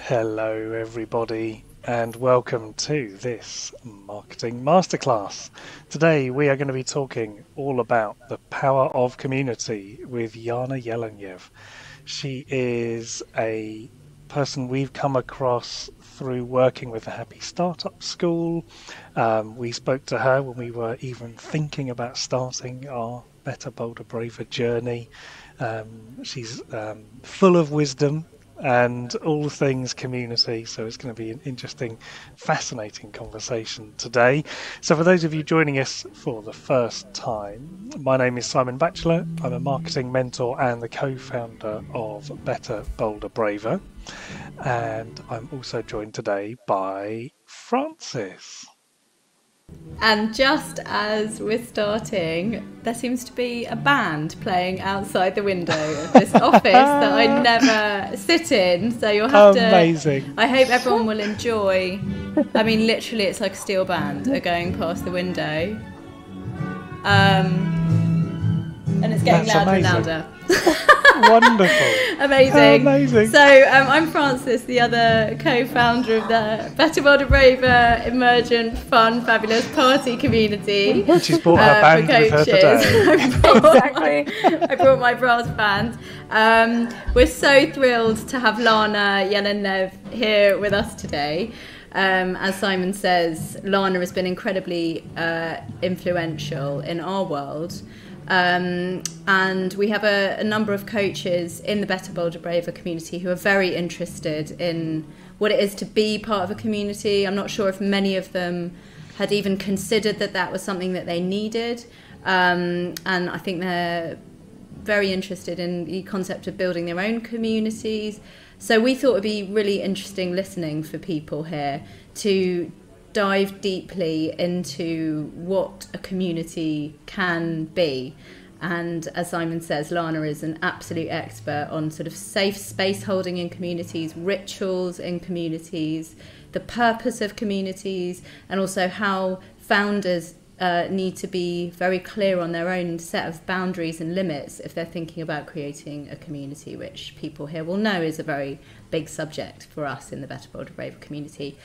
Hello, everybody, and welcome to this marketing masterclass. Today, we are going to be talking all about the power of community with Lana Jelenjev. She is a person we've come across through working with the Happy Startup School. We spoke to her when we were even thinking about starting our Better, Bolder, Braver journey. She's full of wisdom and all things community, so it's going to be an interesting, fascinating conversation today. So for those of you joining us for the first time, my name is Simon Batchelor. I'm a marketing mentor and the co-founder of Better, Bolder, Braver, and I'm also joined today by Francis. And just as we're starting, there seems to be a band playing outside the window of this office that I never sit in. So you'll have Amazing. I hope everyone will enjoy. I mean, literally, it's like a steel band are going past the window. And it's getting louder and louder. Wonderful. Amazing. So I'm Francis, the other co-founder of the Better, Bolder, Braver, emergent, fun, fabulous party community. She's brought her band with her today. I brought my brass band. We're so thrilled to have Lana Jelenjev here with us today. As Simon says, Lana has been incredibly influential in our world. And we have a number of coaches in the Better, Bolder, Braver community who are very interested in what it is to be part of a community. I'm not sure if many of them had even considered that was something that they needed. And I think they're very interested in the concept of building their own communities. So we thought it would be really interesting listening for people here to dive deeply into what a community can be. And as Simon says, Lana is an absolute expert on sort of safe space holding in communities, rituals in communities, the purpose of communities, and also how founders need to be very clear on their own set of boundaries and limits if they're thinking about creating a community, which people here will know is a very big subject for us in the Better, Bolder, Braver community.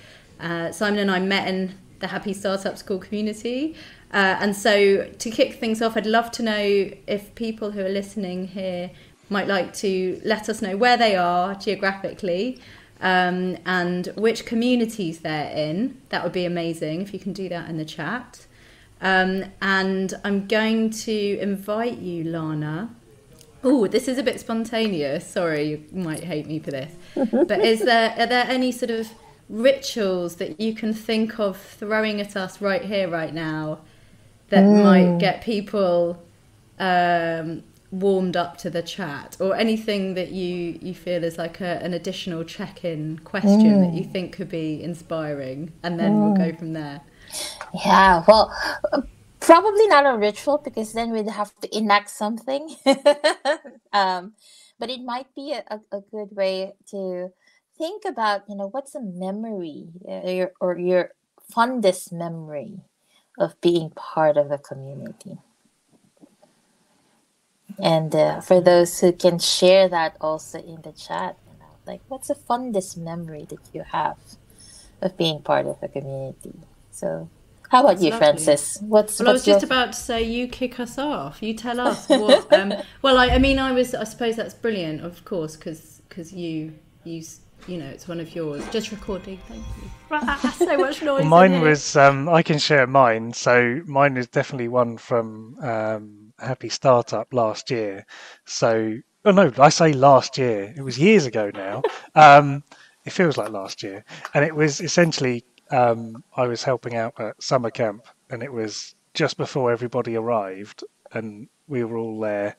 Simon and I met in the Happy Startup School community. And so to kick things off, I'd love to know if people who are listening here might like to let us know where they are geographically and which communities they're in. That would be amazing if you can do that in the chat. And I'm going to invite you, Lana. Oh, this is a bit spontaneous. Sorry, you might hate me for this. But are there any sort of rituals that you can think of throwing at us right here, right now, that might get people warmed up to the chat, or anything that you feel is like an additional check-in question that you think could be inspiring, and then we'll go from there. Yeah, well, probably not a ritual because then we'd have to enact something. But it might be a good way to think about, what's a memory or your fondest memory of being part of a community. And for those who can share that also in the chat, like what's the fondest memory that you have of being part of a community? So how about you, Francis? I was just about to say, you kick us off. You tell us what. Well, I suppose that's brilliant, of course, because you it's one of yours. Just recording, thank you. So much noise. Mine was, I can share mine. So mine is definitely one from Happy Startup last year. So, I say last year. It was years ago now. It feels like last year. And it was essentially, I was helping out at summer camp, and it was just before everybody arrived, and we were all there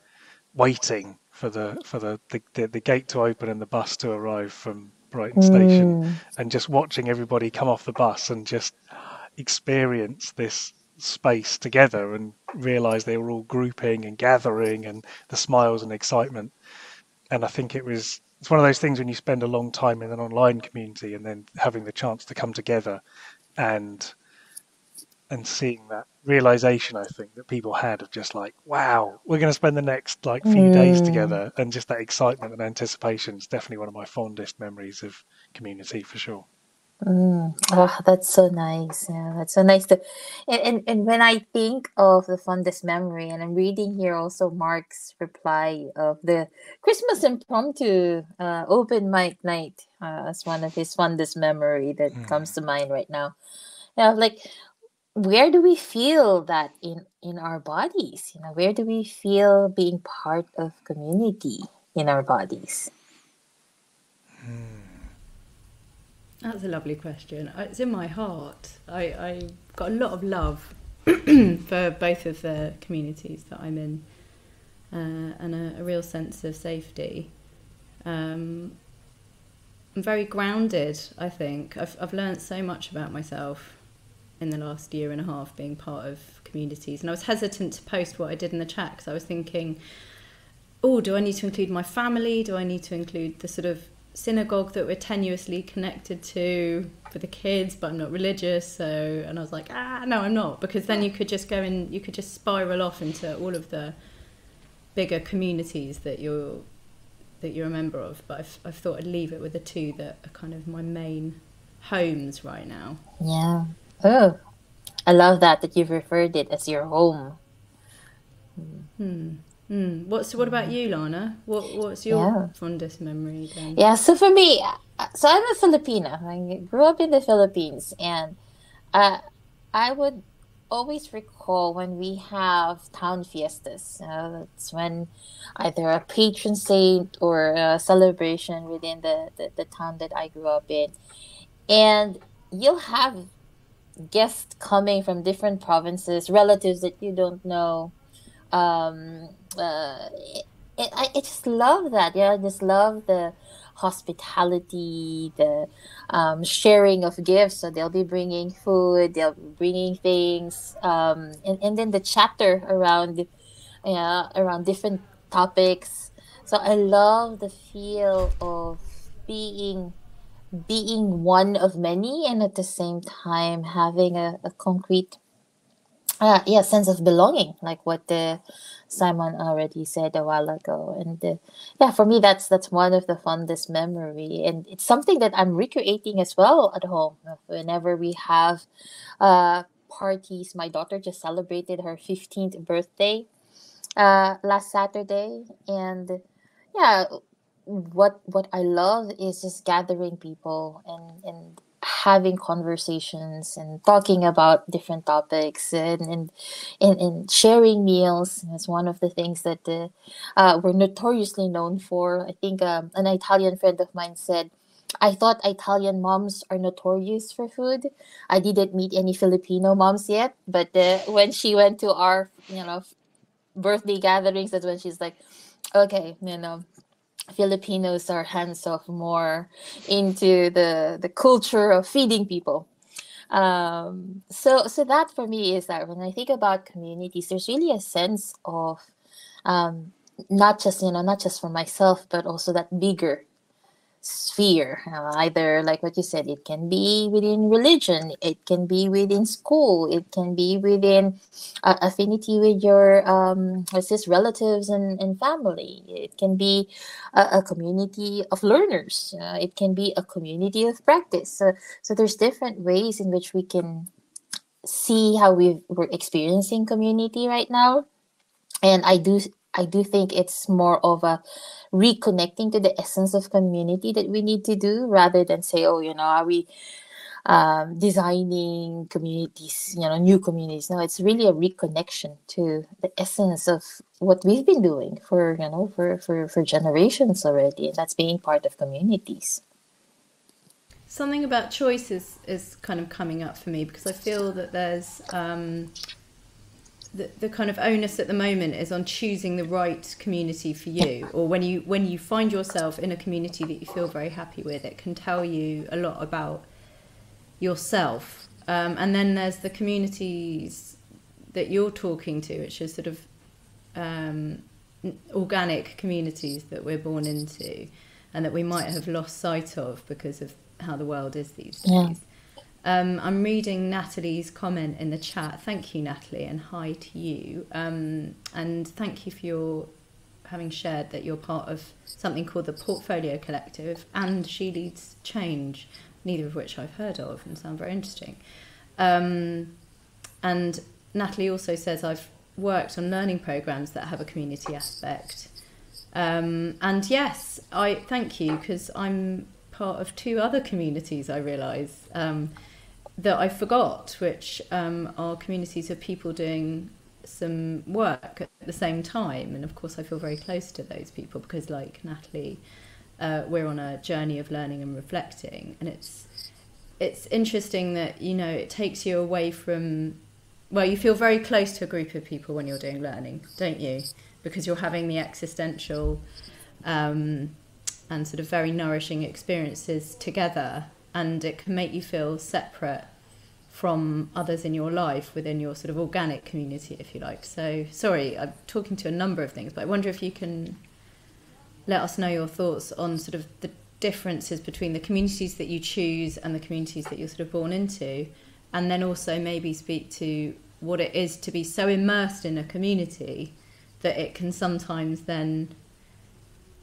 waiting for the gate to open and the bus to arrive from Brighton Station, and just watching everybody come off the bus and just experience this space together and realize they were all grouping and gathering, and the smiles and excitement. And I think it's one of those things when you spend a long time in an online community and then having the chance to come together and seeing that realization, I think, that people had of just like, wow, we're going to spend the next few days together, and just that excitement and anticipation is definitely one of my fondest memories of community for sure. Oh, that's so nice. Yeah, that's so nice to, and when I think of the fondest memory, and I'm reading here also Mark's reply of the Christmas impromptu open mic night as one of his fondest memory that comes to mind right now. Yeah, like where do we feel that in our bodies? You know, where do we feel being part of community in our bodies? That's a lovely question. It's in my heart. I got a lot of love for both of the communities that I'm in, and a real sense of safety. I'm very grounded, I think. I've learned so much about myself in the last year and a half being part of communities. And I was hesitant to post what I did in the chat because I was thinking, oh, do I need to include my family? Do I need to include the sort of synagogue that we're tenuously connected to for the kids, but I'm not religious? So, and I was like, no, I'm not, because then you could just go and you could just spiral off into all of the bigger communities that you're a member of. But I've thought I'd leave it with the two that are kind of my main homes right now. Yeah. Oh, I love that you've referred it as your home. What about you, Lana? What's your fondest memory then? Yeah, so for me, so I'm a Filipino. I grew up in the Philippines, and I would always recall when we have town fiestas. That's when either a patron saint or a celebration within the town that I grew up in. And you'll have guests coming from different provinces, relatives that you don't know. I just love that. Yeah, I just love the hospitality, the sharing of gifts. So they'll be bringing food, they'll be bringing things, and then the chatter around different topics. So I love the feel of being one of many, and at the same time having a concrete sense of belonging, like what the Simon already said a while ago. And for me, that's one of the fondest memory, and it's something that I'm recreating as well at home. Whenever we have parties, my daughter just celebrated her 15th birthday last Saturday, and yeah, what I love is just gathering people and having conversations and talking about different topics and sharing meals. It's one of the things that we're notoriously known for. I think an Italian friend of mine said, I thought Italian moms are notorious for food. I didn't meet any Filipino moms yet, but when she went to our birthday gatherings, that's when she's like, okay, Filipinos are hands off more into the culture of feeding people. So that for me is that when I think about communities, there's really a sense of not just for myself, but also that bigger sphere. Either like what you said, it can be within religion, it can be within school, it can be within affinity with your relatives and family. It can be a community of learners. It can be a community of practice. So there's different ways in which we can see how we're experiencing community right now. And I do think it's more of a reconnecting to the essence of community that we need to do, rather than say, are we designing communities, new communities. No, it's really a reconnection to the essence of what we've been doing for generations already, and that's being part of communities. Something about choice is kind of coming up for me, because I feel that there's the kind of onus at the moment is on choosing the right community for you, or when you find yourself in a community that you feel very happy with, it can tell you a lot about yourself. And then there's the communities that you're talking to, which are sort of organic communities that we're born into and that we might have lost sight of because of how the world is these days. Yeah. I'm reading Natalie's comment in the chat. Thank you, Natalie, and hi to you. And thank you for your having shared that you're part of something called the Portfolio Collective and She Leads Change, neither of which I've heard of and sound very interesting. And Natalie also says, I've worked on learning programs that have a community aspect. And yes, I thank you, because I'm part of 2 other communities, I realise, that I forgot, which are communities of people doing some work at the same time. And of course I feel very close to those people because, like Natalie, we're on a journey of learning and reflecting. And it's interesting that, you know, it takes you away from, well, you feel very close to a group of people when you're doing learning, don't you? Because you're having the existential and sort of very nourishing experiences together, and it can make you feel separate from others in your life within your sort of organic community, if you like. So, sorry, I'm talking to a number of things, but I wonder if you can let us know your thoughts on sort of the differences between the communities that you choose and the communities that you're sort of born into, and then also maybe speak to what it is to be so immersed in a community that it can sometimes then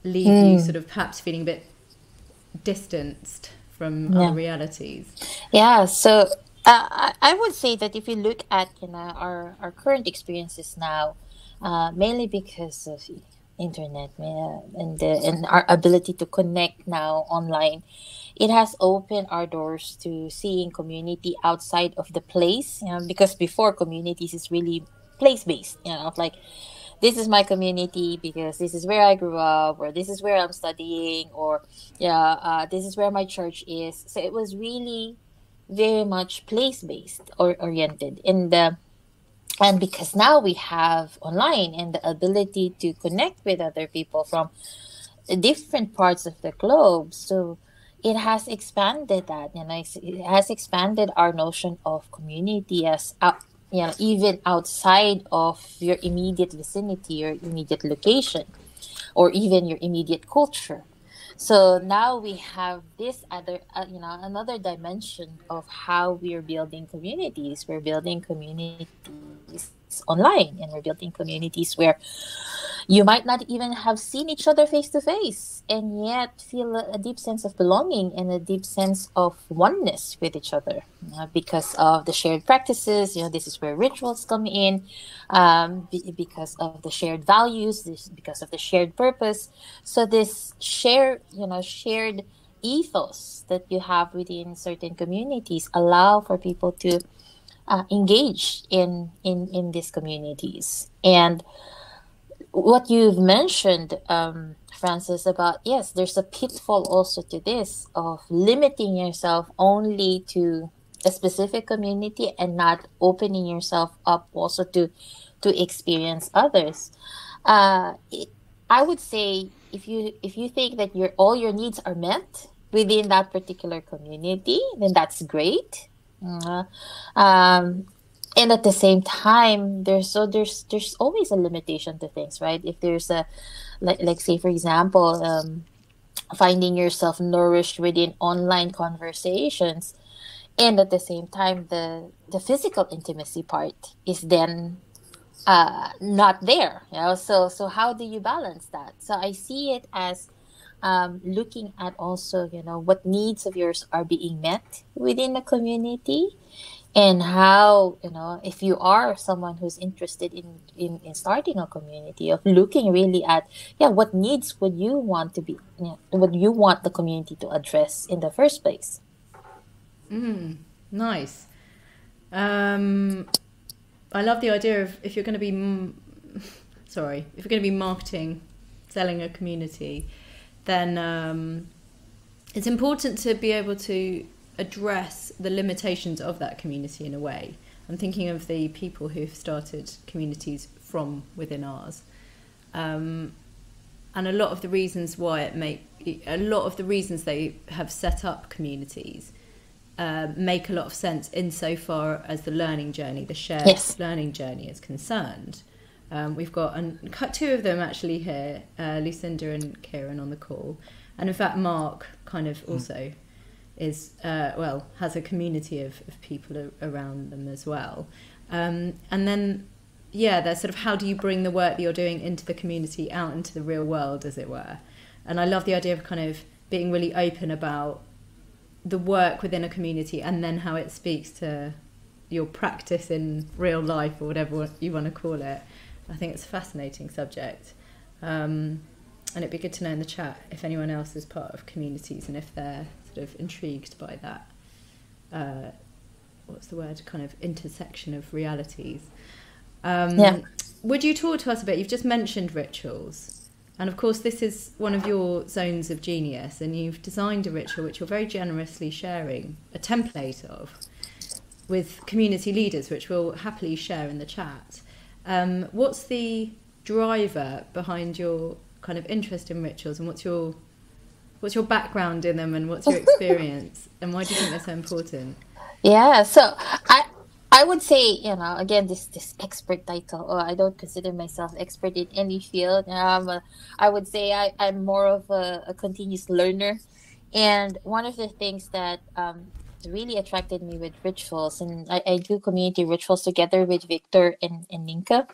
leave you sort of perhaps feeling a bit distanced from other realities. Yeah, so I would say that if you look at, you know, our current experiences now, mainly because of internet and our ability to connect now online, it has opened our doors to seeing community outside of the place. You know, because before, communities is really place based. You know, like, this is my community because this is where I grew up, or this is where I'm studying, or this is where my church is. So it was really very much place based or oriented. And because now we have online and the ability to connect with other people from different parts of the globe, so it has expanded that, you know, it has expanded our notion of community as you know, even outside of your immediate vicinity, your immediate location, or even your immediate culture. So now we have this other, you know, another dimension of how we're building communities. We're building communities online, and we're building communities where you might not even have seen each other face to face, and yet feel a deep sense of belonging and a deep sense of oneness with each other, because of the shared practices. You know, this is where rituals come in, because of the shared values, because of the shared purpose. So this shared ethos that you have within certain communities allow for people to engage in these communities. And what you've mentioned, Francis, about, yes, there's a pitfall also to this of limiting yourself only to a specific community and not opening yourself up also to experience others. I would say if you think that all your needs are met within that particular community, then that's great. And at the same time, there's always a limitation to things, right? If there's a like say, for example, finding yourself nourished within online conversations, and at the same time the physical intimacy part is then not there, you know. So how do you balance that? So I see it as looking at also, you know, what needs of yours are being met within the community, and how, you know, if you are someone who's interested in starting a community, of looking really at, what needs would you want to be, you know, would you want the community to address in the first place? Nice. I love the idea of, if you're going to be marketing, selling a community, then it's important to be able to address the limitations of that community in a way. I'm thinking of the people who've started communities from within ours, and a lot of the reasons they have set up communities make a lot of sense insofar as the learning journey, the shared learning journey, is concerned. We've got two of them actually here, Lucinda and Kieran, on the call, and in fact Mark kind of also is has a community of people around them as well, and then they're sort of, how do you bring the work that you're doing into the community out into the real world, as it were. And I love the idea of kind of being really open about the work within a community and then how it speaks to your practice in real life, or whatever you want to call it. I think it's a fascinating subject. And it'd be good to know in the chat if anyone else is part of communities and if they're sort of intrigued by that, what's the word, kind of intersection of realities. Would you talk to us a bit? You've just mentioned rituals. And of course, this is one of your zones of genius, and you've designed a ritual which you're very generously sharing a template of with community leaders, which we'll happily share in the chat. What's the driver behind your kind of interest in rituals, and what's your background in them, and what's your experience, and why do you think they're so important? Yeah, so I would say, again, this expert title. Oh, I don't consider myself expert in any field. I would say I'm more of a continuous learner. And one of the things that really attracted me with rituals, and I do community rituals together with Victor and Ninka.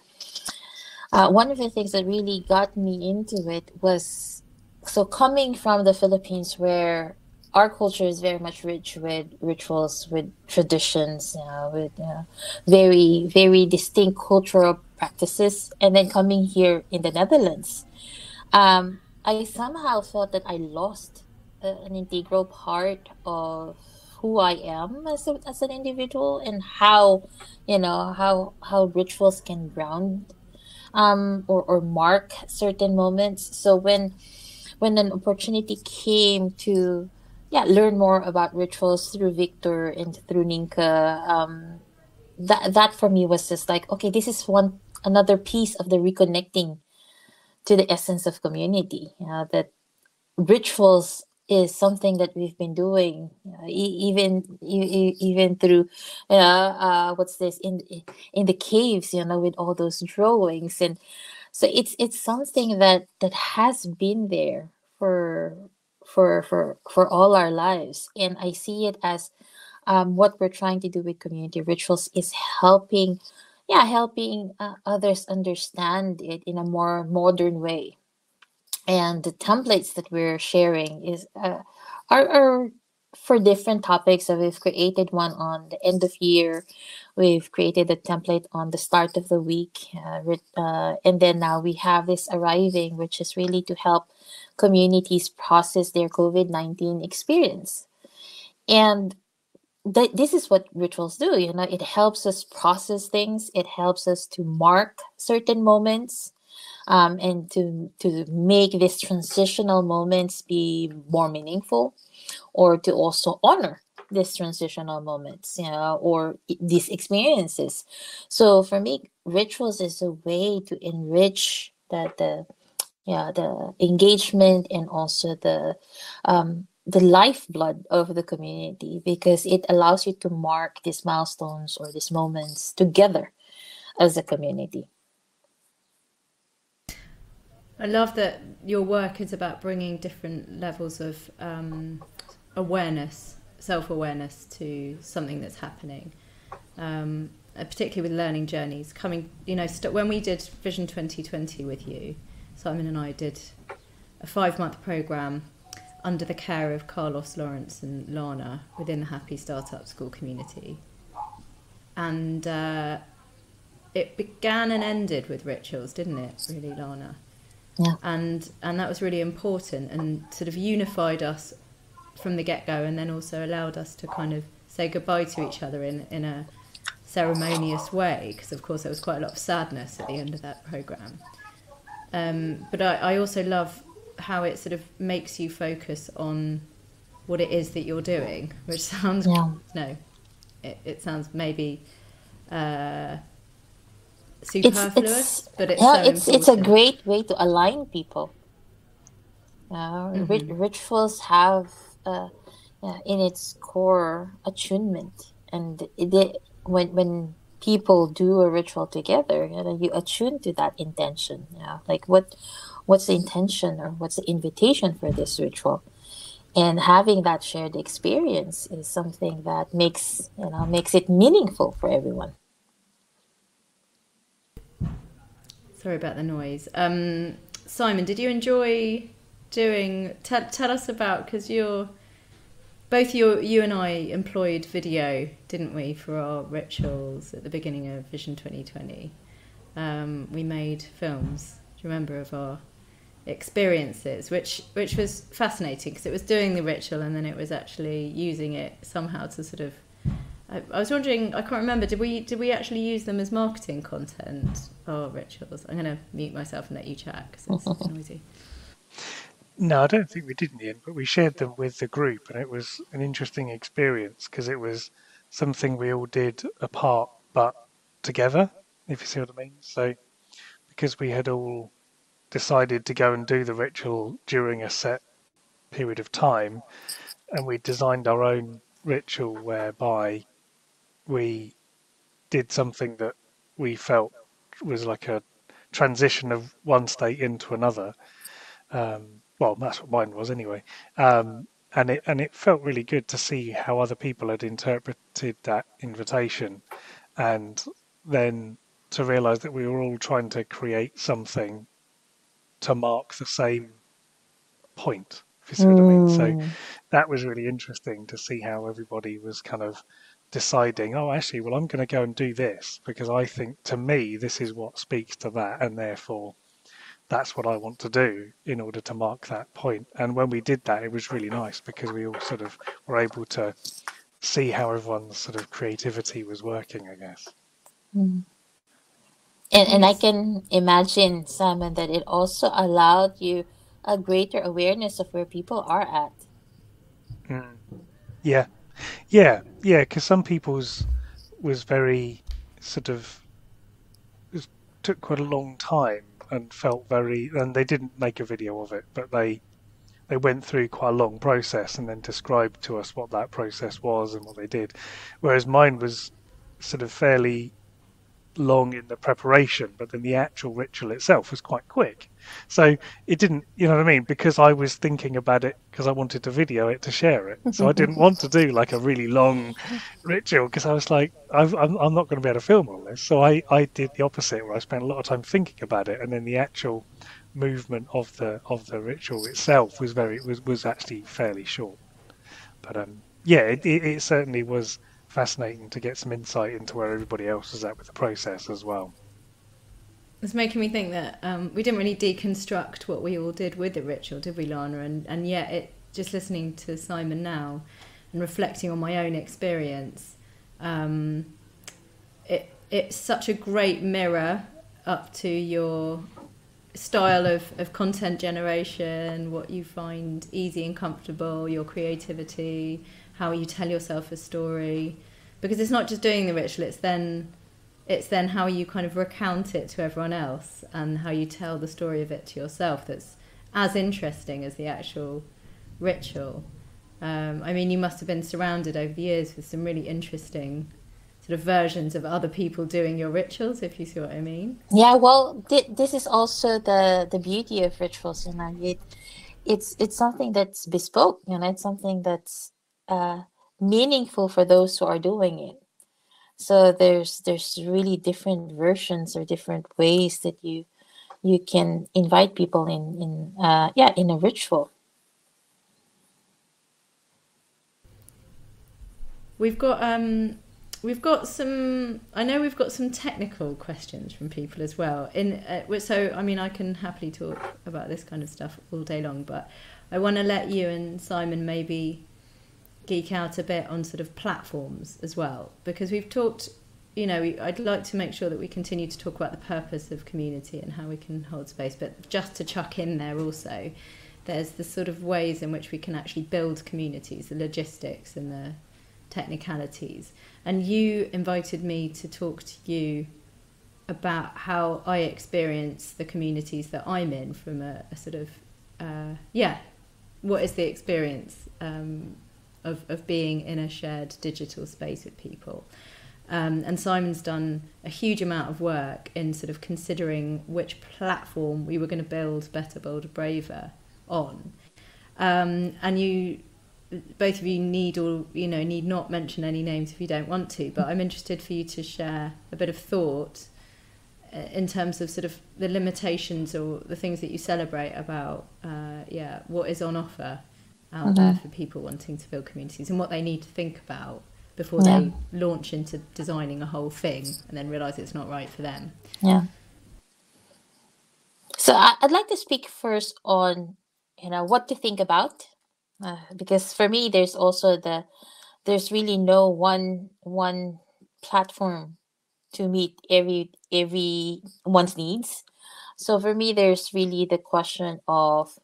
One of the things that really got me into it was, so coming from the Philippines, where our culture is very much rich with rituals, with traditions, with very, very distinct cultural practices. And then coming here in the Netherlands, I somehow felt that I lost an integral part of who I am as an individual, and how rituals can ground or mark certain moments. So when an opportunity came to learn more about rituals through Victor and through Ninka, that for me was just like, okay, this is another piece of the reconnecting to the essence of community. That rituals is something that we've been doing, even through what's this in the caves, with all those drawings. And so it's something that has been there for all our lives. And I see it as what we're trying to do with community rituals is helping others understand it in a more modern way. And the templates that we're sharing are for different topics. So we've created one on the end of year. We've created a template on the start of the week. And then now we have this arriving, which is really to help communities process their COVID-19 experience. And this is what rituals do. It helps us process things. It helps us to mark certain moments. And to make these transitional moments be more meaningful, or to also honor these transitional moments, or these experiences. So for me, rituals is a way to enrich the engagement, and also the lifeblood of the community, because it allows you to mark these milestones or these moments together as a community. I love that your work is about bringing different levels of awareness, self-awareness to something that's happening, particularly with learning journeys. When we did Vision 2020 with you, Simon and I did a 5-month program under the care of Carlos, Laurence and Lana within the Happy Startup School community. And it began and ended with rituals, didn't it, really, Lana? Yeah. And that was really important, and sort of unified us from the get-go, and then also allowed us to kind of say goodbye to each other in a ceremonious way, because of course there was quite a lot of sadness at the end of that program. But I also love how it sort of makes you focus on what it is that you're doing, which sounds it sounds maybe superfluous, but it's so important. It's a great way to align people. Rituals have in its core attunement, and when people do a ritual together, you attune to that intention. Like what's the intention, or what's the invitation for this ritual? And having that shared experience is something that makes it meaningful for everyone. Sorry about the noise. Simon, did you enjoy doing? Tell us about, because you and I employed video, didn't we, for our rituals at the beginning of Vision 2020? We made films. Do you remember, of our experiences, which was fascinating, because it was doing the ritual and then it was actually using it somehow to sort of. I was wondering, I can't remember, did we actually use them as marketing content, or rituals? I'm going to mute myself and let you chat because it's noisy. No, I don't think we did in the end, but we shared them with the group, and it was an interesting experience because it was something we all did apart but together, if you see what I mean. So because we had all decided to go and do the ritual during a set period of time, and we designed our own ritual whereby we did something that we felt was like a transition of one state into another. Well, that's what mine was anyway. And it felt really good to see how other people had interpreted that invitation, and then to realise that we were all trying to create something to mark the same point, if you see what I mean. So that was really interesting to see how everybody was kind of deciding, oh, actually, well, I'm going to go and do this because I think, to me, this is what speaks to that, and therefore that's what I want to do in order to mark that point. And when we did that, it was really nice because we all sort of were able to see how everyone's sort of creativity was working, I guess. And I can imagine, Simon, that it also allowed you a greater awareness of where people are at. Yeah, because some people's was very sort of, it took quite a long time and felt very, and they didn't make a video of it, but they went through quite a long process and then described to us what that process was and what they did. Whereas mine was sort of fairly long in the preparation, but then the actual ritual itself was quite quick. So it didn't, you know what I mean? Because I was thinking about it because I wanted to video it to share it. So I didn't want to do like a really long ritual because I was like, I'm not going to be able to film all this. So I did the opposite, where I spent a lot of time thinking about it, and then the actual movement of the ritual itself was actually fairly short. But it certainly was fascinating to get some insight into where everybody else was at with the process as well. It's making me think that we didn't really deconstruct what we all did with the ritual, did we, Lana? And yet, just listening to Simon now and reflecting on my own experience, it's such a great mirror up to your style of content generation, what you find easy and comfortable, your creativity, how you tell yourself a story, because it's not just doing the ritual, it's then how you kind of recount it to everyone else and how you tell the story of it to yourself that's as interesting as the actual ritual. I mean, you must have been surrounded over the years with some really interesting sort of versions of other people doing your rituals, if you see what I mean. Yeah, well, this is also the beauty of rituals, it's something that's bespoke, it's something that's meaningful for those who are doing it. So there's really different versions or different ways that you can invite people in a ritual. We've got some. I know we've got some technical questions from people as well. So I mean, I can happily talk about this kind of stuff all day long, but I want to let you and Simon maybe geek out a bit on sort of platforms as well, because we've talked. I'd like to make sure that we continue to talk about the purpose of community and how we can hold space, but just to chuck in there also, there's the sort of ways in which we can actually build communities, the logistics and the technicalities. And you invited me to talk to you about how I experience the communities that I'm in from a sort of, what is the experience of being in a shared digital space with people. And Simon's done a huge amount of work in sort of considering which platform we were going to build Better, Bolder, Braver on. And you, both of you need not mention any names if you don't want to, but I'm interested for you to share a bit of thought in terms of sort of the limitations or the things that you celebrate about what is on offer out there for people wanting to build communities and what they need to think about before they launch into designing a whole thing and then realize it's not right for them. Yeah. So I'd like to speak first on, what to think about, because for me, there's really no one platform to meet everyone's needs. So for me, there's really the question of,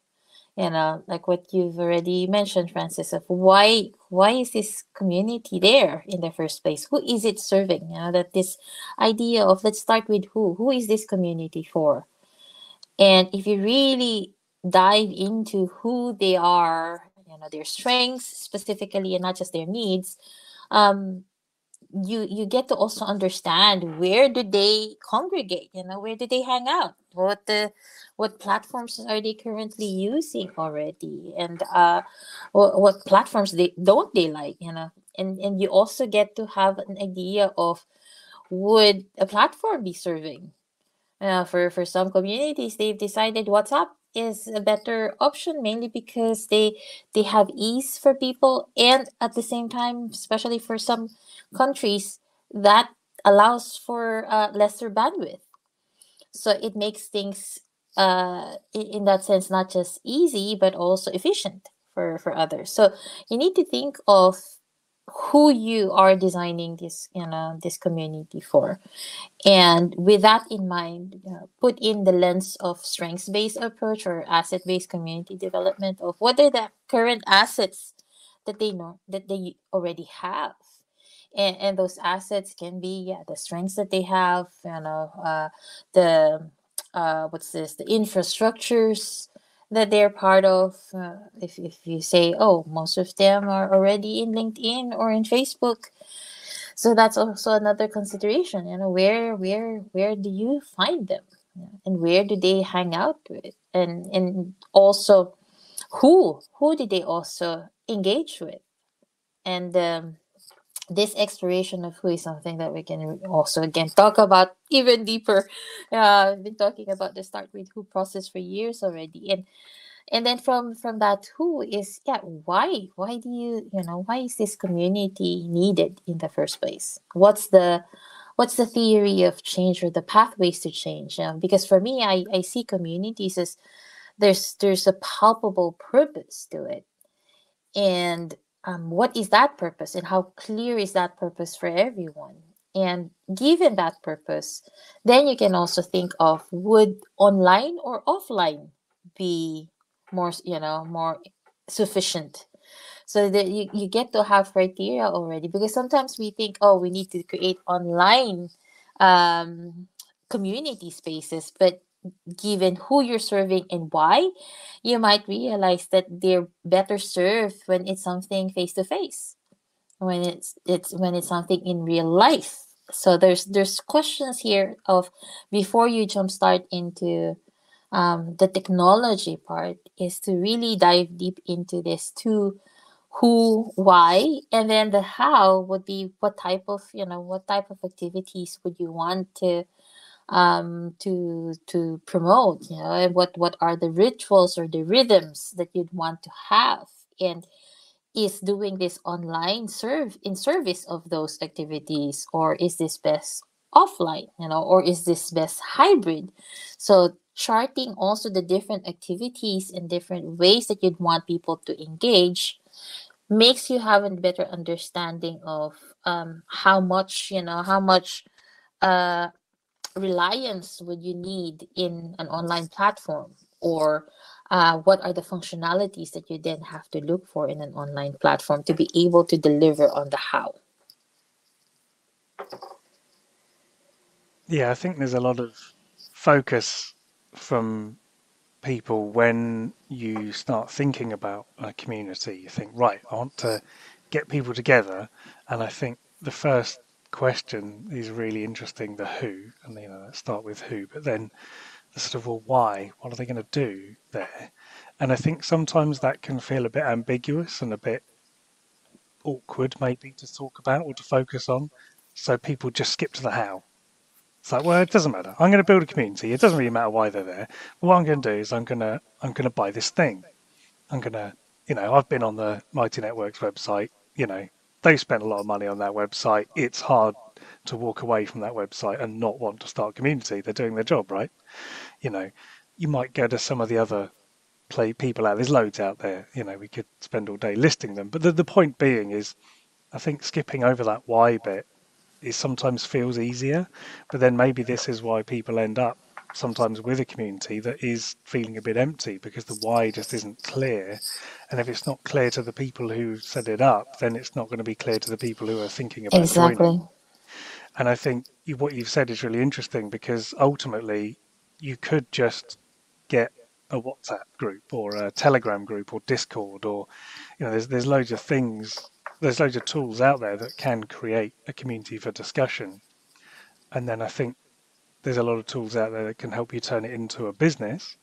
like what you've already mentioned, Francis, of why is this community there in the first place? Who is it serving? That this idea of, let's start with who is this community for? And if you really dive into who they are, their strengths specifically, and not just their needs, you get to also understand, where do they congregate? Where do they hang out? What platforms are they currently using already? And what platforms they like? And you also get to have an idea of, would a platform be serving? For some communities, they've decided WhatsApp is a better option, mainly because they have ease for people, and at the same time, especially for some countries, that allows for lesser bandwidth. So it makes things, in that sense, not just easy but also efficient for others. So you need to think of who you are designing this community for. And with that in mind, put in the lens of strengths-based approach or asset-based community development of what are the current assets that they know that they already have. And those assets can be the strengths that they have, the the infrastructures that they're part of. If you say, oh, most of them are already in LinkedIn or in Facebook, so that's also another consideration. Where do you find them, and where do they hang out with, and also who do they also engage with, and this exploration of who is something that we can also again talk about even deeper. I've been talking about the start with who process for years already, and then from that, who is why do you why is this community needed in the first place? What's the theory of change or the pathways to change? Because for me, I see communities as there's a palpable purpose to it, and what is that purpose, and how clear is that purpose for everyone? And given that purpose, then you can also think of, would online or offline be more sufficient, so that you get to have criteria already? Because sometimes we think, oh, we need to create online community spaces, but given who you're serving and why, you might realize that they're better served when it's something face to face, when it's something in real life. So there's questions here of, before you jumpstart into the technology part, is to really dive deep into this to who, why, and then the how would be, what type of activities would you want to promote, and what are the rituals or the rhythms that you'd want to have, and is doing this online in service of those activities, or is this best offline, or is this best hybrid? So charting also the different activities and different ways that you'd want people to engage makes you have a better understanding of how much reliance would you need in an online platform, or what are the functionalities that you then have to look for in an online platform to be able to deliver on the how. Yeah, I think there's a lot of focus from people when you start thinking about a community. You think, right, I want to get people together, and I think the first question is really interesting, the who, and let's start with who, but then the sort of, well, why? What are they going to do there? And I think sometimes that can feel a bit ambiguous and a bit awkward maybe to talk about or to focus on, so people just skip to the how. It's like, well, it doesn't matter. I'm going to build a community. It doesn't really matter why they're there. But what I'm going to do is I'm going to buy this thing. I'm going to, I've been on the Mighty Networks website. They've spent a lot of money on that website. It's hard to walk away from that website and not want to start a community. They're doing their job, right? You might go to some of the other people out. There's loads out there. We could spend all day listing them. But the point being is, I think skipping over that why bit is sometimes feels easier. But then maybe this is why people end up sometimes with a community that is feeling a bit empty, because the why just isn't clear. And if it's not clear to the people who set it up, then it's not going to be clear to the people who are thinking about joining. And I think what you've said is really interesting, because ultimately you could just get a WhatsApp group or a Telegram group or Discord, or there's loads of things, there's loads of tools out there that can create a community for discussion. And then I think there's a lot of tools out there that can help you turn it into a business,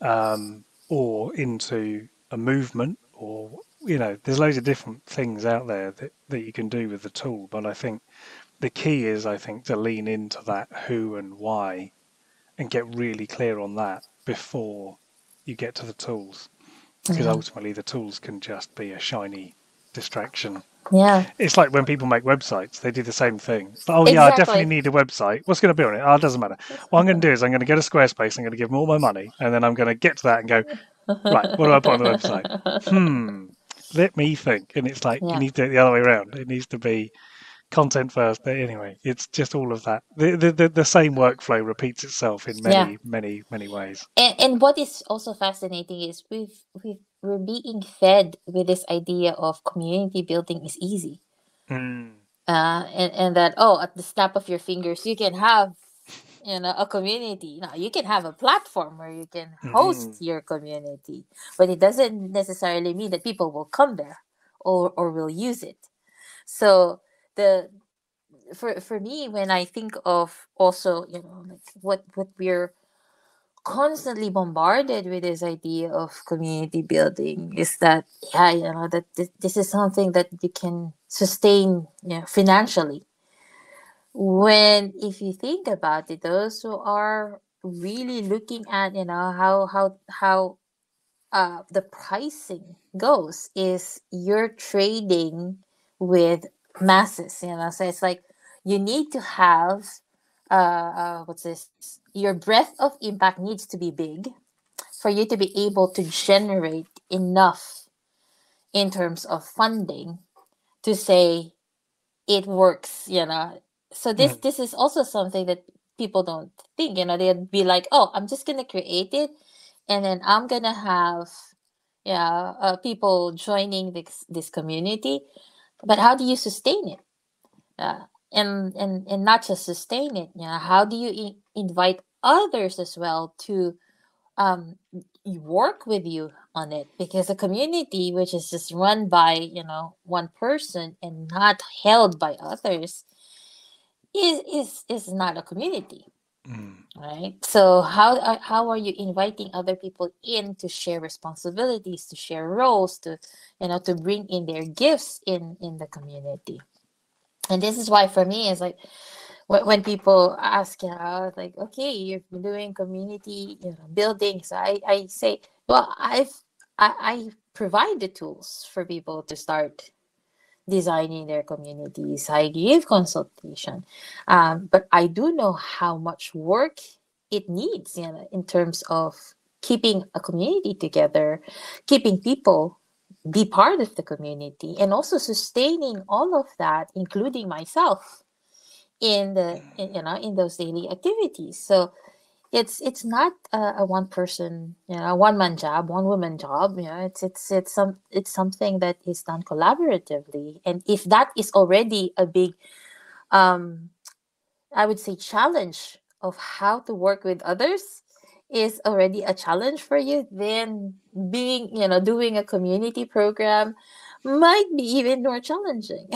or into a movement, or there's loads of different things out there that you can do with the tool. But I think the key is, to lean into that who and why and get really clear on that before you get to the tools, because ultimately the tools can just be a shiny distraction. Yeah, it's like when people make websites, they do the same thing. But, I definitely need a website. What's going to be on it? It doesn't matter. What I'm going to do is I'm going to go to Squarespace, I'm going to give them all my money, and then I'm going to get to that and go, right, what do I put on the website? Let me think. And it's like, you need to do it the other way around. It needs to be content first. But anyway, it's just all of that. The same workflow repeats itself in many ways. And what is also fascinating is we're being fed with this idea of community building is easy. And that, at the snap of your fingers, you can have a community. Now, you can have a platform where you can host your community, but it doesn't necessarily mean that people will come there or will use it. So for me, when I think of also, what we're constantly bombarded with, this idea of community building, is that that this is something that you can sustain financially. When, if you think about it, those who are really looking at how the pricing goes, is you're trading with masses. So it's like you need to have your breadth of impact needs to be big for you to be able to generate enough in terms of funding to say it works. So this is also something that people don't think. They'd be like, I'm just gonna create it, and then I'm gonna have people joining this community. But how do you sustain it? And not just sustain it. How do you invite others as well to work with you on it? Because a community which is just run by one person and not held by others is not a community. Right? So how are you inviting other people in to share responsibilities, to share roles, to to bring in their gifts in the community? And this is why, for me, it's like when people ask, like, okay, you're doing community building, so I say, well, I provide the tools for people to start designing their communities. I give consultation, but I do know how much work it needs in terms of keeping a community together, keeping people be part of the community, and also sustaining all of that, including myself, in those daily activities. So it's not a one person, one man job, one woman job. It's something that is done collaboratively. And if that is already a big, I would say, challenge of how to work with others is already a challenge for you, then doing a community program might be even more challenging.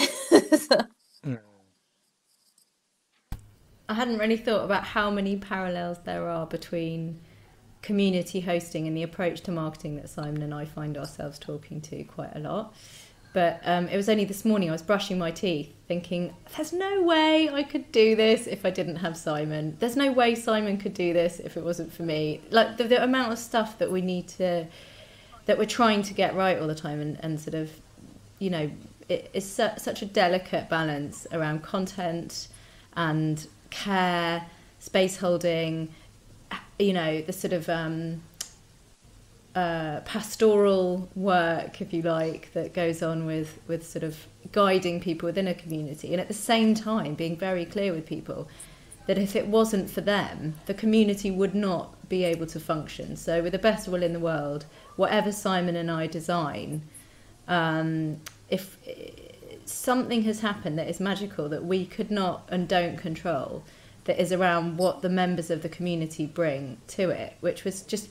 I hadn't really thought about how many parallels there are between community hosting and the approach to marketing that Simon and I find ourselves talking to quite a lot. But it was only this morning I was brushing my teeth thinking, there's no way I could do this if I didn't have Simon. There's no way Simon could do this if it wasn't for me. Like the amount of stuff that that we're trying to get right all the time, and sort of, you know, it's such a delicate balance around content and care, space holding, you know, the sort of pastoral work, if you like, that goes on with sort of guiding people within a community, and at the same time being very clear with people that if it wasn't for them, the community would not be able to function. So with the best will in the world, whatever Simon and I design, if something has happened that is magical, that we could not and don't control, that is around what the members of the community bring to it, which was just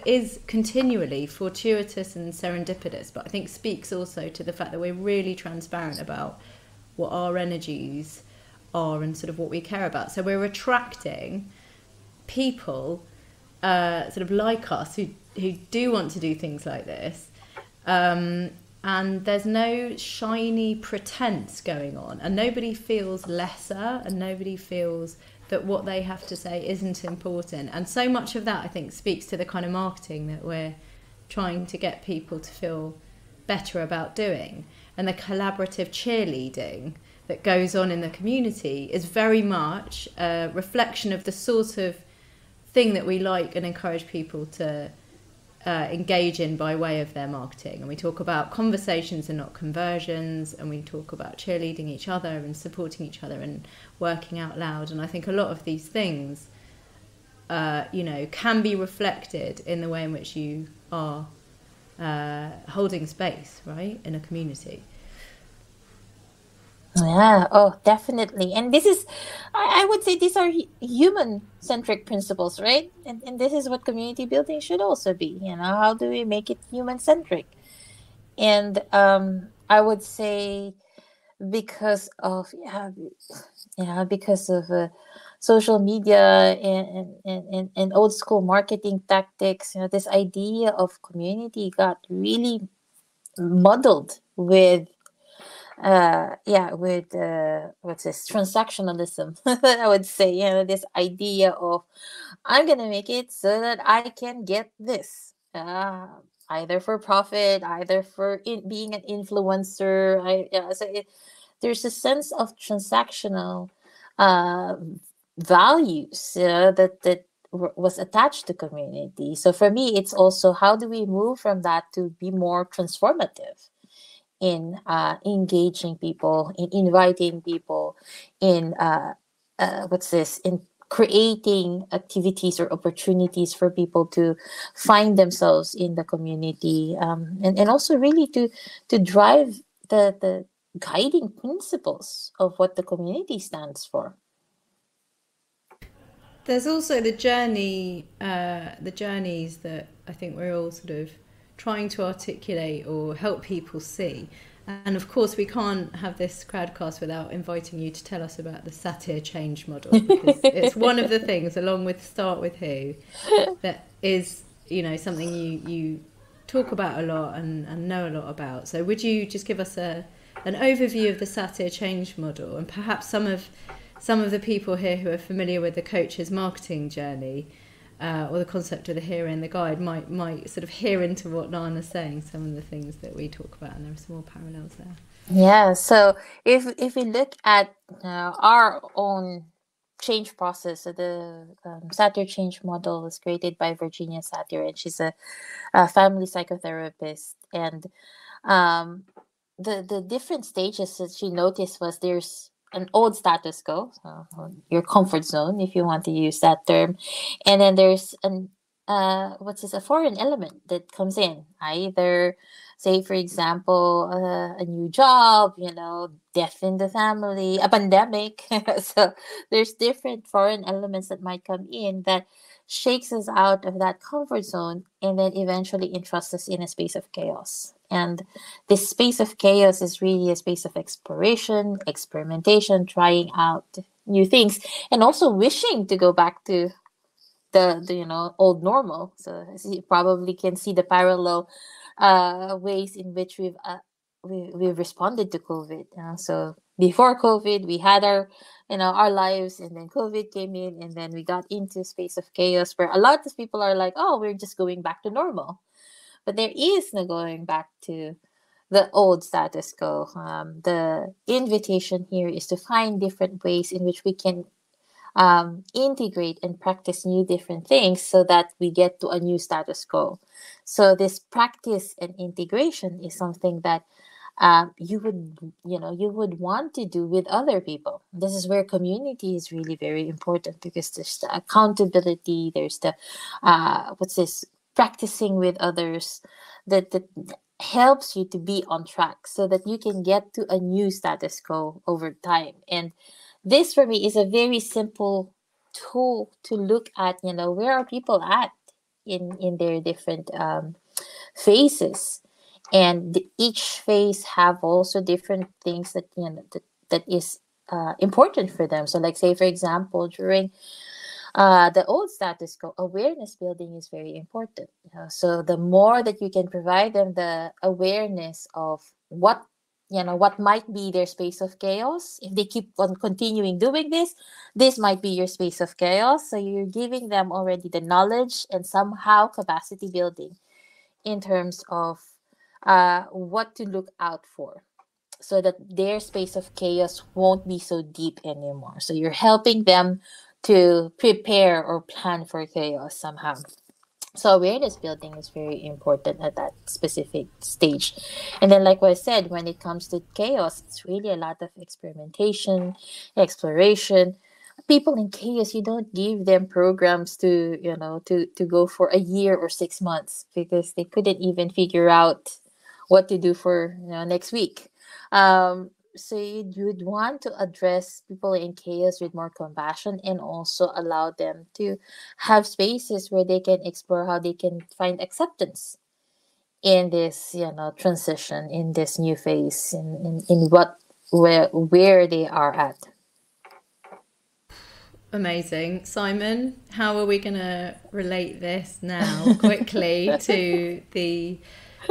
is continually fortuitous and serendipitous, but I think speaks also to the fact that we're really transparent about what our energies are and sort of what we care about. So we're attracting people sort of like us who do want to do things like this, and there's no shiny pretense going on, and nobody feels lesser, and nobody feels that what they have to say isn't important. And so much of that, I think, speaks to the kind of marketing that we're trying to get people to feel better about doing. And the collaborative cheerleading that goes on in the community is very much a reflection of the sort of thing that we like and encourage people to engage in by way of their marketing. And we talk about conversations and not conversions, and we talk about cheerleading each other and supporting each other and working out loud. And I think a lot of these things you know, can be reflected in the way in which you are holding space, right, in a community. Yeah, oh, definitely. And this is, I would say these are human-centric principles, right? And this is what community building should also be. You know, how do we make it human-centric? And I would say because of, social media and old school marketing tactics, you know, this idea of community got really muddled with what's this, transactionalism. I would say, you know, this idea of I'm gonna make it so that I can get this, either for profit, either for being an influencer. There's a sense of transactional values that was attached to community. So for me, it's also how do we move from that to be more transformative in engaging people, in inviting people, in in creating activities or opportunities for people to find themselves in the community, and also really to drive the guiding principles of what the community stands for. There's also the journeys that I think we're all sort of trying to articulate or help people see. And of course, we can't have this crowdcast without inviting you to tell us about the satire change model, because it's one of the things, along with Start With Who, that is, you know, something you talk about a lot and know a lot about. So would you just give us an overview of the satire change model, and perhaps some of the people here who are familiar with the coach's marketing journey, or the concept of the hero and the guide might sort of hear into what Lana's saying, some of the things that we talk about, and there are some more parallels there. Yeah, so if we look at our own change process, so the Satyr change model was created by Virginia Satyr, and she's a family psychotherapist. And the different stages that she noticed was there's an old status quo, your comfort zone, if you want to use that term, and then there's a foreign element that comes in, either, say, for example, a new job, you know, death in the family, a pandemic. So there's different foreign elements that might come in that shakes us out of that comfort zone, and then eventually entrusts us in a space of chaos. And this space of chaos is really a space of exploration, experimentation, trying out new things, and also wishing to go back to the old normal. So as you probably can see the parallel ways in which we've we responded to COVID. So before COVID, we had our our lives, and then COVID came in, and then we got into a space of chaos where a lot of people are like, "Oh, we're just going back to normal," but there is no going back to the old status quo. The invitation here is to find different ways in which we can integrate and practice new different things so that we get to a new status quo. So this practice and integration is something that you would want to do with other people. This is where community is really very important, because there's the accountability, there's the what's this practicing with others that helps you to be on track so that you can get to a new status quo over time. And this for me is a very simple tool to look at, where are people at in their different phases, and each phase have also different things that that is important for them. So like, say for example, during the old status quo, awareness building is very important. So the more that you can provide them the awareness of what might be their space of chaos, if they keep on continuing doing this might be your space of chaos. So you're giving them already the knowledge and somehow capacity building in terms of what to look out for, so that their space of chaos won't be so deep anymore. So you're helping them to prepare or plan for chaos somehow. So awareness building is very important at that specific stage. And then, like what I said, when it comes to chaos, it's really a lot of experimentation, exploration. People in chaos, you don't give them programs to to go for a year or 6 months, because they couldn't even figure out what to do for next week. So you'd want to address people in chaos with more compassion, and also allow them to have spaces where they can explore how they can find acceptance in this transition, in this new phase, in where they are at. Amazing. Simon, how are we going to relate this now quickly to the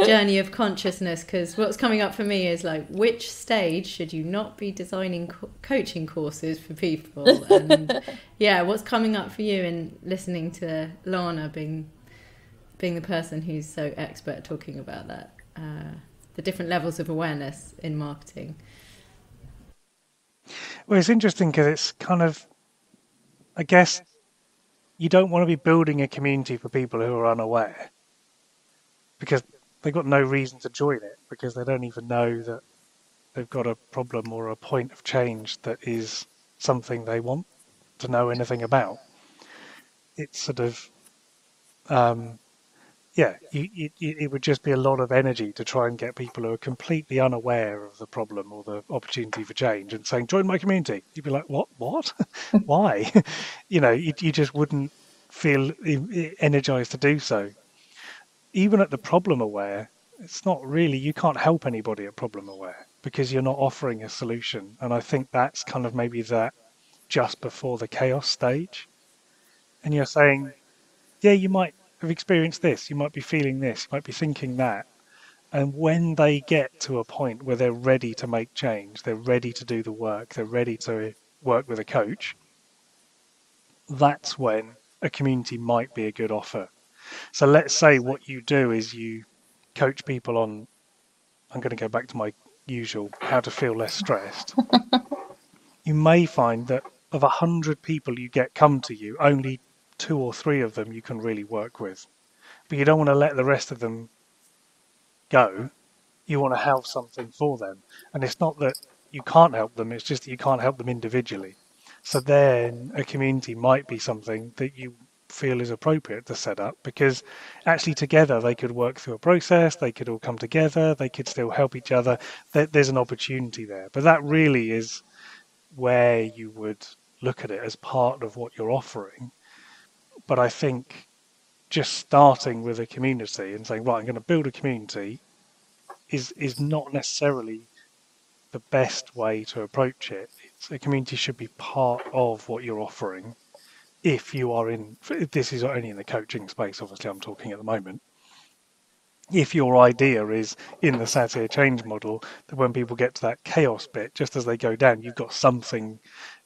journey of consciousness? Because what's coming up for me is like, which stage should you not be designing coaching courses for people? And yeah, what's coming up for you in listening to Lana being the person who's so expert at talking about that, the different levels of awareness in marketing? Well, it's interesting because it's kind of, I guess, you don't want to be building a community for people who are unaware, because they've got no reason to join it, because they don't even know that they've got a problem or a point of change that is something they want to know anything about. It's sort of, it would just be a lot of energy to try and get people who are completely unaware of the problem or the opportunity for change and saying, join my community. You'd be like, what? Why? You just wouldn't feel energized to do so. Even at the problem aware, it's not really, you can't help anybody at problem aware because you're not offering a solution. And I think that's kind of maybe that just before the chaos stage. And you're saying, yeah, you might have experienced this, you might be feeling this, you might be thinking that. And when they get to a point where they're ready to make change, they're ready to do the work, they're ready to work with a coach, that's when a community might be a good offer. So let's say what you do is you coach people on, I'm going to go back to my usual, how to feel less stressed. You may find that of 100 people you get come to you, only 2 or 3 of them you can really work with. But you don't want to let the rest of them go. You want to have something for them. And it's not that you can't help them, it's just that you can't help them individually. So then a community might be something that you feel is appropriate to set up, because actually together they could work through a process, they could all come together, they could still help each other. There's an opportunity there. But that really is where you would look at it as part of what you're offering. But I think just starting with a community and saying, right, I'm going to build a community is not necessarily the best way to approach it. A community should be part of what you're offering. If you are in, this is only in the coaching space, obviously I'm talking at the moment. if your idea is in the Satir change model, that when people get to that chaos bit, just as they go down, you've got something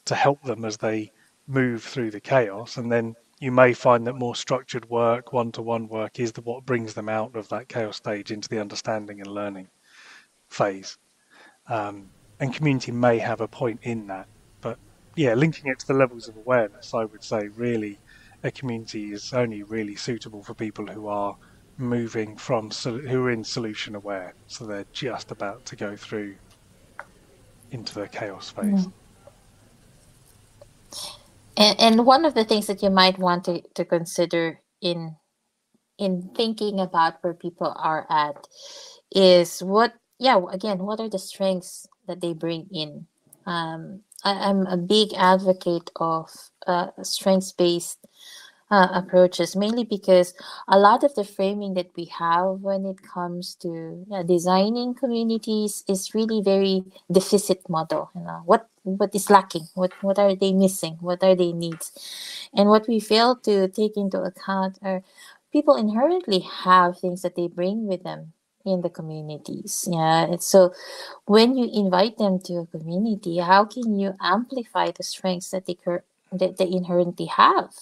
to help them as they move through the chaos. And then you may find that more structured work, one-to-one work, is what brings them out of that chaos stage into the understanding and learning phase. And community may have a point in that. But yeah, linking it to the levels of awareness, I would say really a community is only really suitable for people who are moving from, who are in solution aware. So they're just about to go through into the chaos phase. And one of the things that you might want to consider in thinking about where people are at is what are the strengths that they bring in. I'm a big advocate of strengths-based approaches, mainly because a lot of the framing that we have when it comes to designing communities is really very deficit model. What is lacking? What are they missing? What are their needs? And what we fail to take into account are people inherently have things that they bring with them in the communities. And so when you invite them to a community, how can you amplify the strengths that they inherently have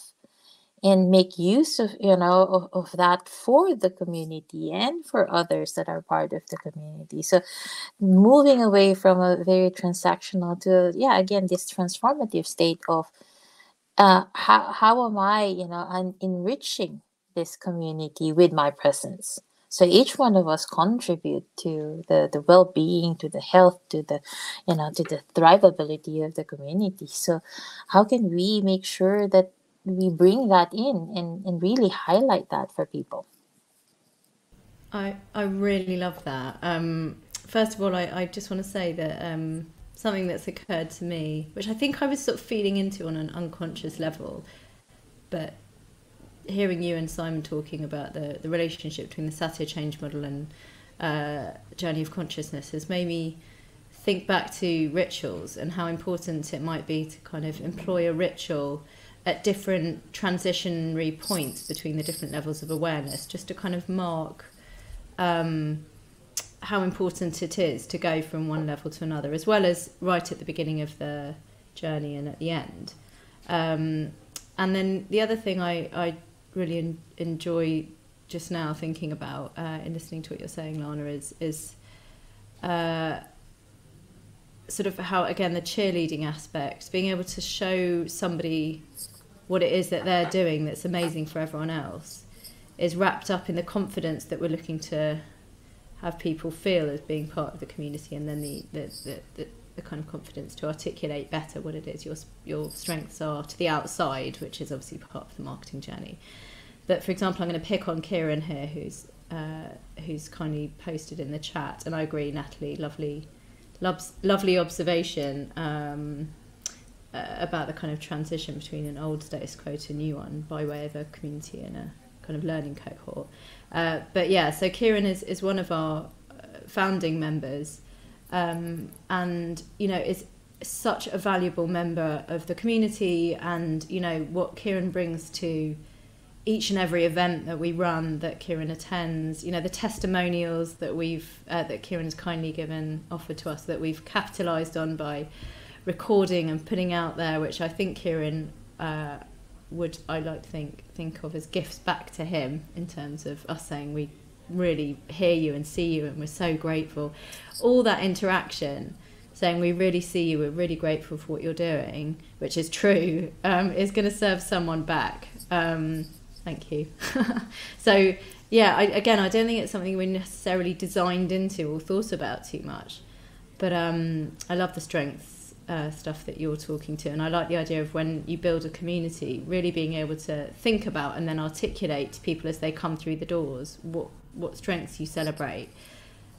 and make use of of that for the community and for others that are part of the community? So moving away from a very transactional to again this transformative state of how am I enriching this community with my presence. So each one of us contribute to the well-being, to the health, to the to the thrivability of the community. So how can we make sure that we bring that in and really highlight that for people? I really love that. First of all, I just want to say that something that's occurred to me, which I think I was sort of feeding into on an unconscious level, but hearing you and Simon talking about the relationship between the Satir change model and journey of consciousness has made me think back to rituals and how important it might be to kind of employ a ritual at different transitionary points between the different levels of awareness, just to kind of mark how important it is to go from one level to another, as well as right at the beginning of the journey and at the end. And then the other thing I really enjoy just now thinking about in listening to what you're saying, Lana, is sort of how, again, the cheerleading aspect, being able to show somebody what it is that they're doing that's amazing for everyone else, is wrapped up in the confidence that we're looking to have people feel as being part of the community, and then the kind of confidence to articulate better what it is your strengths are to the outside, which is obviously part of the marketing journey. But for example, I'm going to pick on Kieran here, who's kindly posted in the chat, and I agree, Natalie, lovely observation about the kind of transition between an old status quo to a new one by way of a community and a kind of learning cohort. But yeah, so Kieran is one of our founding members, and is such a valuable member of the community. And what Kieran brings to each and every event that we run, that Kieran attends, the testimonials that that Kieran's kindly offered to us, that we've capitalised on by recording and putting out there, which I think Kieran would, I like to think of as gifts back to him, in terms of us saying we really hear you and see you and we're so grateful. All that interaction, saying we really see you, we're really grateful for what you're doing, which is true, is going to serve someone back. Thank you. So yeah, I don't think it's something we're necessarily designed into or thought about too much, but I love the strengths stuff that you're talking to, and I like the idea of when you build a community, really being able to think about and then articulate to people as they come through the doors what strengths you celebrate.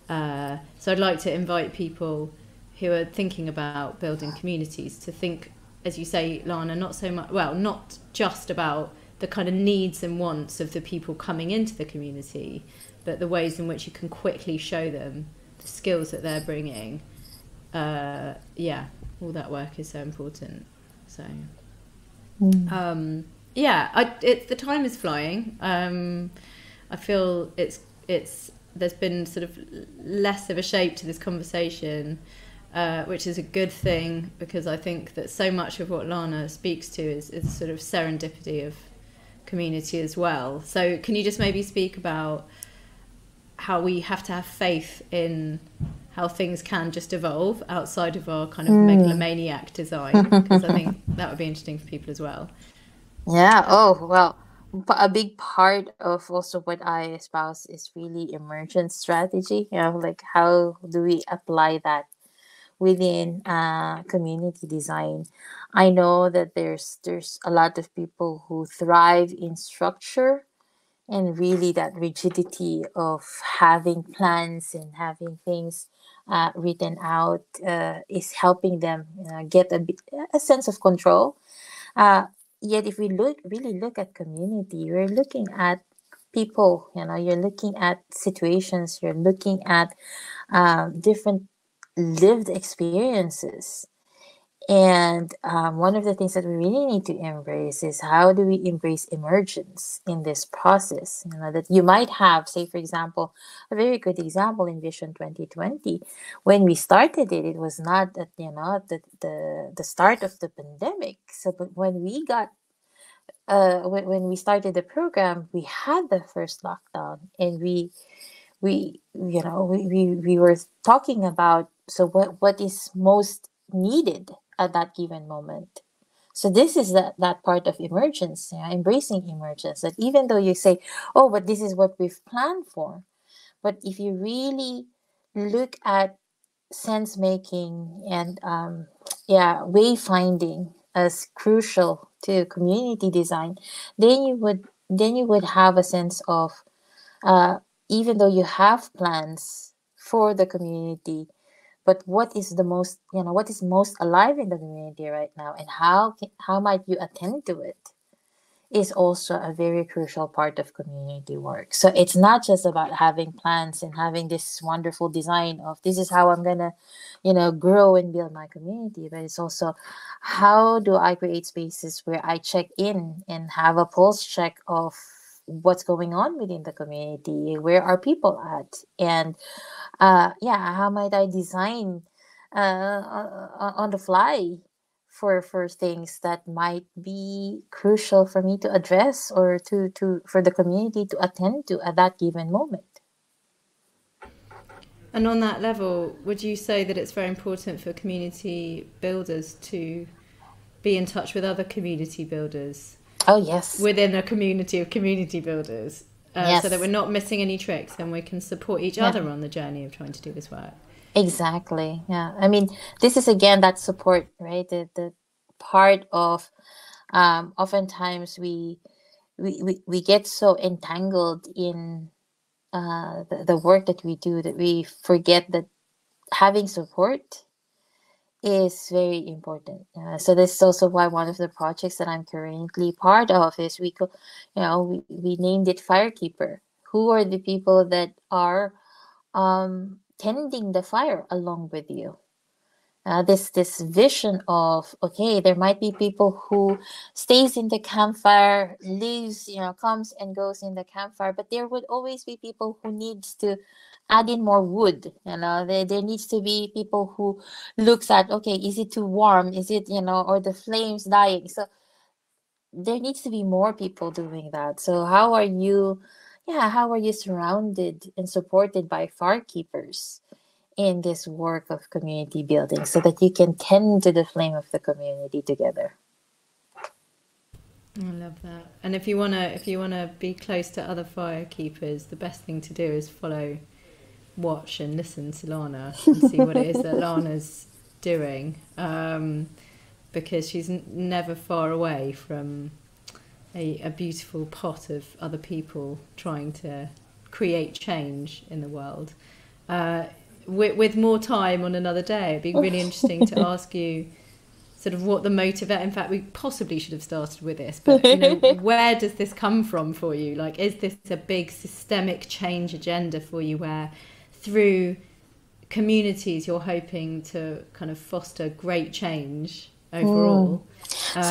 So I'd like to invite people who are thinking about building communities to think, as you say, Lana, not just about the kind of needs and wants of the people coming into the community, but the ways in which you can quickly show them the skills that they're bringing. All that work is so important. So, the time is flying. I feel it's there's been sort of less of a shape to this conversation, which is a good thing, because I think that so much of what Lana speaks to is sort of serendipity of community as well. So can you just maybe speak about how we have to have faith in how things can just evolve outside of our kind of megalomaniac design? Because I think that would be interesting for people as well. Yeah. Oh, well, a big part of also what I espouse is really emergent strategy. Like how do we apply that within community design? I know that there's a lot of people who thrive in structure, and really that rigidity of having plans and having things written out is helping them get a sense of control. Yet if we really look at community, we're looking at people. You're looking at situations, you're looking at different lived experiences. And one of the things that we really need to embrace is how do we embrace emergence in this process? That you might have, say, for example, a very good example in Vision 2020. When we started it, it was not at the start of the pandemic. So, but when we got when we started the program, we had the first lockdown, and we were talking about, so what is most needed at that given moment. So this is that part of emergence, embracing emergence, that even though you say, oh, but this is what we've planned for, but if you really look at sense making and wayfinding as crucial to community design, then you would have a sense of even though you have plans for the community, but what is most alive in the community right now, and how might you attend to it, is also a very crucial part of community work. So it's not just about having plans and having this wonderful design of this is how I'm gonna, grow and build my community, but it's also how do I create spaces where I check in and have a pulse check of what's going on within the community, where are people at, and how might I design on the fly for things that might be crucial for me to address or to for the community to attend to at that given moment. And on that level, would you say that it's very important for community builders to be in touch with other community builders? Oh, yes. Within a community of community builders, yes. So that we're not missing any tricks and we can support each other on the journey of trying to do this work. Exactly. Yeah. I mean, this is again that support, right? The part of oftentimes we get so entangled in the work that we do that we forget that having support is very important. So this is also why one of the projects that I'm currently part of is we named it Firekeeper. Who are the people that are tending the fire along with you? This vision of, okay, there might be people who stays in the campfire, lives, comes and goes in the campfire, but there would always be people who needs to add in more wood. There needs to be people who looks at, okay, is it too warm? Is it, or the flames dying? So there needs to be more people doing that. So how are you surrounded and supported by firekeepers in this work of community building so that you can tend to the flame of the community together? I love that. And if you wanna be close to other firekeepers, the best thing to do is watch and listen to Lana and see what it is that Lana's doing, because she's never far away from a beautiful pot of other people trying to create change in the world. With more time on another day, it'd be really interesting to ask you sort of what the motivate. In fact, we possibly should have started with this, but where does this come from for you? Like, is this a big systemic change agenda for you, where through communities you're hoping to kind of foster great change overall? I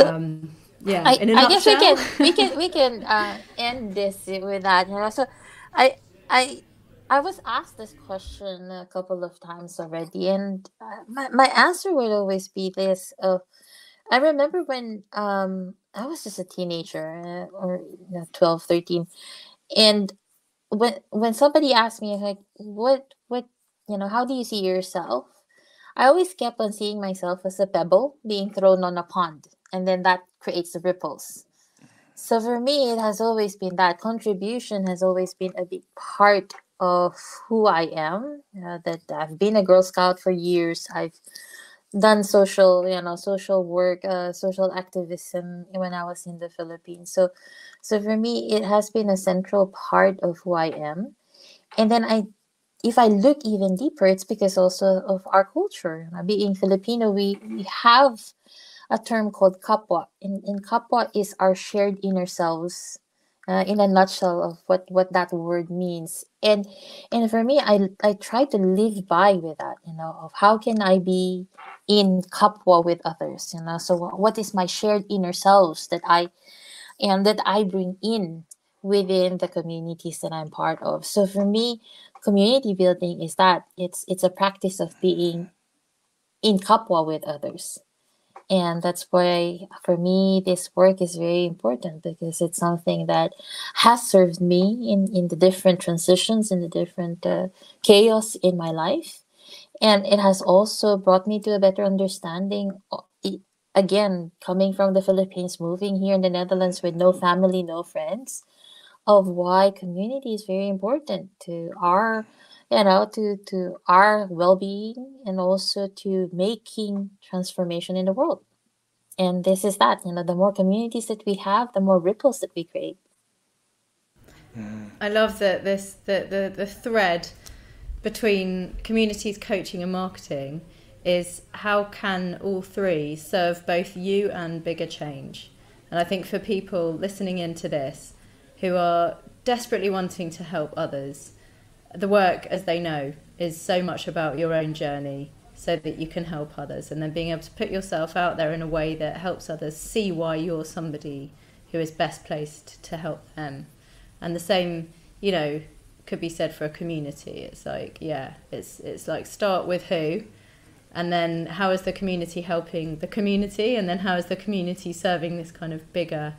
guess we can end this with that. So I I was asked this question a couple of times already, and my answer would always be this. I remember when I was just a teenager, or 12, 13, and when somebody asked me like, what, how do you see yourself? I always kept on seeing myself as a pebble being thrown on a pond, and then that creates the ripples. So for me, it has always been that contribution has always been a big part of who I am. That I've been a Girl Scout for years. I've done social work, social activism when I was in the Philippines. So for me, it has been a central part of who I am. And then if I look even deeper, it's because also of our culture. Being Filipino, we have a term called kapwa. In kapwa is our shared inner selves. In a nutshell of what that word means, and for me, I try to live by with that, of how can I be in kapwa with others, so what is my shared inner selves that I bring in within the communities that I'm part of. So for me, community building is that it's a practice of being in kapwa with others. And that's why, for me, this work is very important because it's something that has served me in the different transitions, in the different chaos in my life. And it has also brought me to a better understanding. Again, coming from the Philippines, moving here in the Netherlands with no family, no friends, of why community is very important to our to our well-being, and also to making transformation in the world. And this is that, the more communities that we have, the more ripples that we create. I love that the thread between communities, coaching, and marketing is how can all three serve both you and bigger change. And I think for people listening into this who are desperately wanting to help others, the work, as they know, is so much about your own journey so that you can help others, and then being able to put yourself out there in a way that helps others see why you're somebody who is best placed to help them. And the same, could be said for a community. It's like, it's like start with who, and then how is the community helping the community, and then how is the community serving this kind of bigger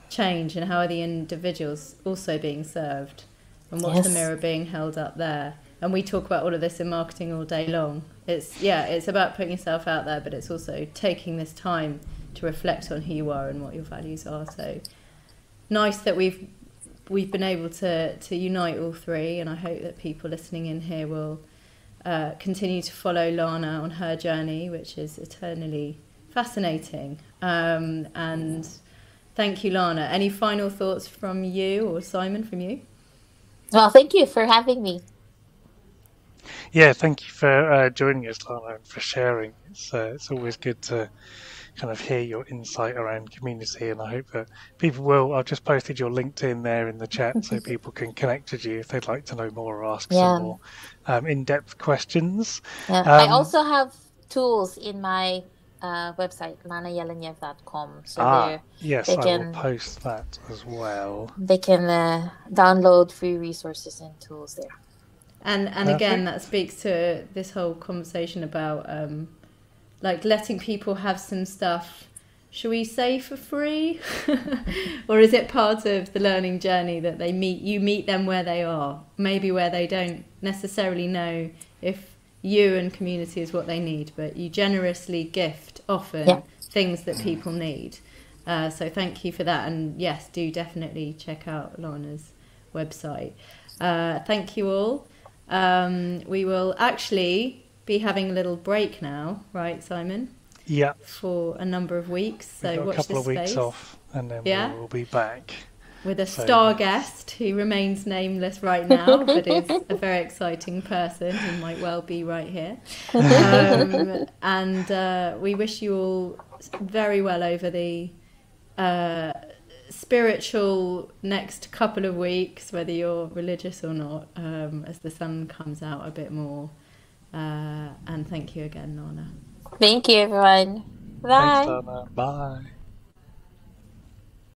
change, and how are the individuals also being served, and what's the mirror being held up there. And we talk about all of this in marketing all day long. It's about putting yourself out there, but it's also taking this time to reflect on who you are and what your values are. So nice that we've been able to unite all three, and I hope that people listening in here will continue to follow Lana on her journey, which is eternally fascinating. And thank you, Lana. Any final thoughts from you, or Simon, from you? Well, thank you for having me. Yeah, thank you for joining us, Lana, and for sharing. It's always good to kind of hear your insight around community, and I hope that people will. I've just posted your LinkedIn there in the chat so people can connect with you if they'd like to know more or ask some more in-depth questions. I also have tools in my website, lanajelenjev.com. So yes, I will post that as well. They can download free resources and tools there. And again, that speaks to this whole conversation about like letting people have some stuff, shall we say, for free? Or is it part of the learning journey that you meet them where they are, maybe where they don't necessarily know if you and community is what they need, but you generously gift often things that people need. So thank you for that. And yes, do definitely check out Lana's website. Thank you all. We will actually be having a little break now, right, Simon? Yeah. For a number of weeks. So we've got watch a couple this of weeks space. Off, and then we'll be back with a star guest who remains nameless right now, but is a very exciting person who might well be right here. And we wish you all very well over the spiritual next couple of weeks, whether you're religious or not, as the sun comes out a bit more. And thank you again, Lana. Thank you, everyone. Bye. Thanks, Lana. Bye.